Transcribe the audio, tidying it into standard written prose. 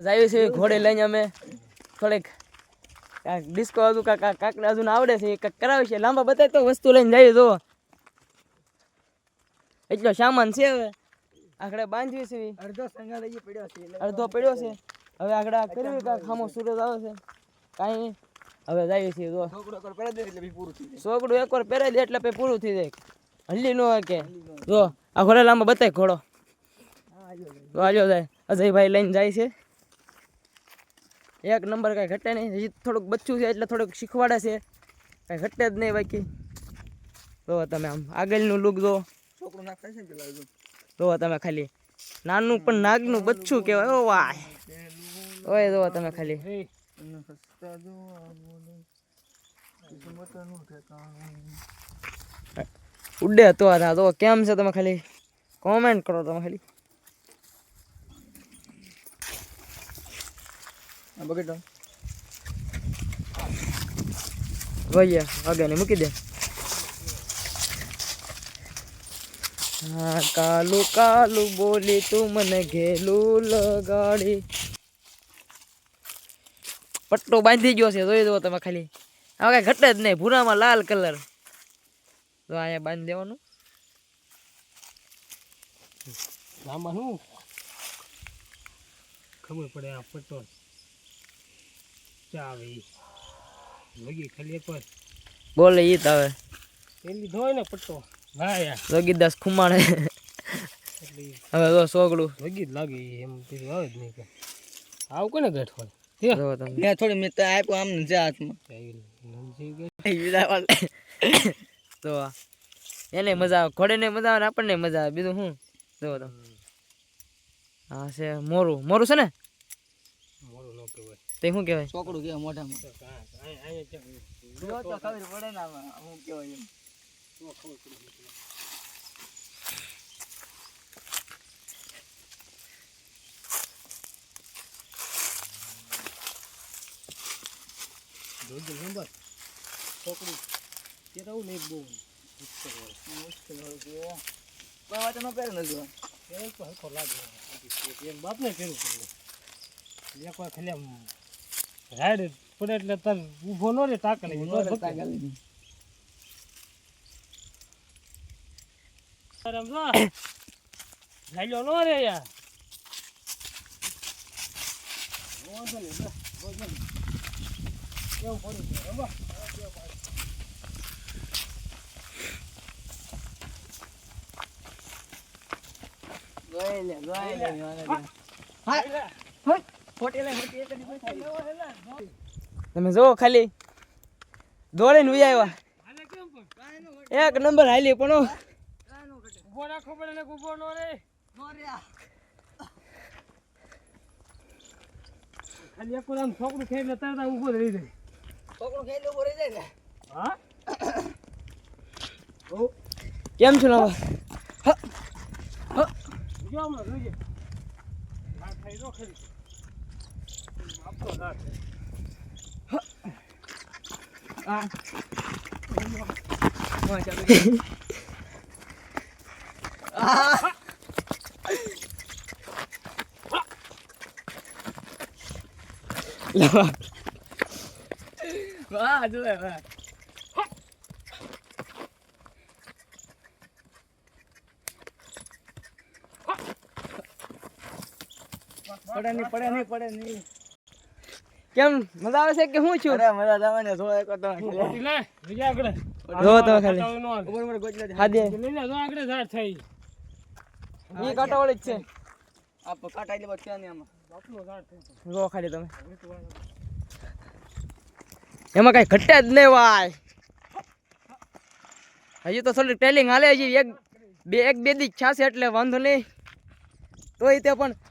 જાય છે ઘોડે લઈને અમે થોડીક ડિસ્કો હતું કાકને હજુ આવડે છે કાંઈક કરાવે છે લાંબા બતાય તો વસ્તુ લઈને જાય તો એટલો સામાન છે હવે આગળ બાંધવી છે અડધો પડ્યો છે હવે આગળ કરવી કાંઈક સામો સૂરજ આવે છે કાંઈ નહીં હવે જાય છે જો સોકડું એકવાર પહેરાઈ દે એટલે પછી પૂરું થઈ જાય હલ્લી નો કે જો આ ઘોડે લાંબા બતાય ઘોડો તો આજો જાય અજયભાઈ લઈને જાય છે એક નંબર કાંઈ ઘટે નહીં હજી થોડુંક બચ્ચું છે એટલે થોડુંક શીખવાડે છે કાંઈ ઘટે જ નહીં બાકી જો તમે આમ આગળનું લુક જો જો તમે ખાલી નાનું પણ નાગનું બચ્ચું કહેવાય ઓ વાહ ઓય જો તમે ખાલી ઉડે તો આ તો કેમ છે તમે ખાલી કોમેન્ટ કરો તમે ખાલી બગડો ભૈયા આગળ મૂકી દે હા કાલું કાલું બોલી તું મને ઘેલું લગાડી પટ્ટો બાંધી ગયો છે જોઈ દો તમે ખાલી હવે કઈ ઘટે જ નહીં ભૂરામાં લાલ કલર તો અહીંયા બાંધી દેવાનું આમાં શું ખબર પડે આ પટ્ટો ચાવે લગી ખાલી એકવાર બોલે ઈ તો હવે પેલી ધોય ને પટ્ટો હા યાર લગીદાસ ખુમાણે હવે જો સોગડું લગી જ લાગે એમ પછી આવે જ નહીં કે આવું કોને ગેઠ હોય જો તમે થોડી મેં તો આપ્યો આમ ને હાથમાં તો એને મજા આવે ઘોડે ને મજા આવે ને આપણને મજા આવે બીજું શું જો તમે હા છે મોરું મોરું છે ને મોડું ન કહેવાય તે શું કહેવાય ચોકડું કહેવાય મોઢામાં તો ખબર પડે ને આમાં શું કહેવાય એમ છોકરી તે રહું નહીં બહુ મુશ્કેલ હોય છે કોઈ વાત ન કરે નથી હરખો લાગે એમ બાપને કર્યું પડે એકવાર ખાલી આમ રાઈડ પડે એટલે તાર ઊભો ન રે ટાંકા લઈ લાગ્યો ન રે યાર કેવું પડ્યું છે રમવા તમે જો ખાલી દોડીને ઉઈ આવ્યા એક નંબર હાલી પણ ઉભો રાખવો પડે ને ઉભો ન રે ખાલી એક આમ છોકરું ખાઈ એટલે તરત ઉભો રહી જાય છોકરો ખાઈ ઉભો રહી જાય ને હા કેમ છો લાવા જો હમણાં જોઈએ ના ખાઈ નો ખરી આપતો ના વાહ જો વાહ પડે નહીં કેમ મજા આવે છે કે હું છું અરે મજા આવે ને જો એક તો લે બીજા આગળ જો તમે ખાલી ઉપર ઉપર ગોચલા હા દે લઈ લે જો આગળ ઝાડ થઈ એ કાંટાવાળી જ છે આપ કાટા એટલે બચ્યા ને આમાં બાપનું ઝાડ થઈ જો ખાલી તમે એમાં કઈ ઘટે જ નહીં વાય હજી તો થોડી ટેલિંગ હાલે હજી એક બે દી છાશે એટલે વાંધો નહીં તોય તે પણ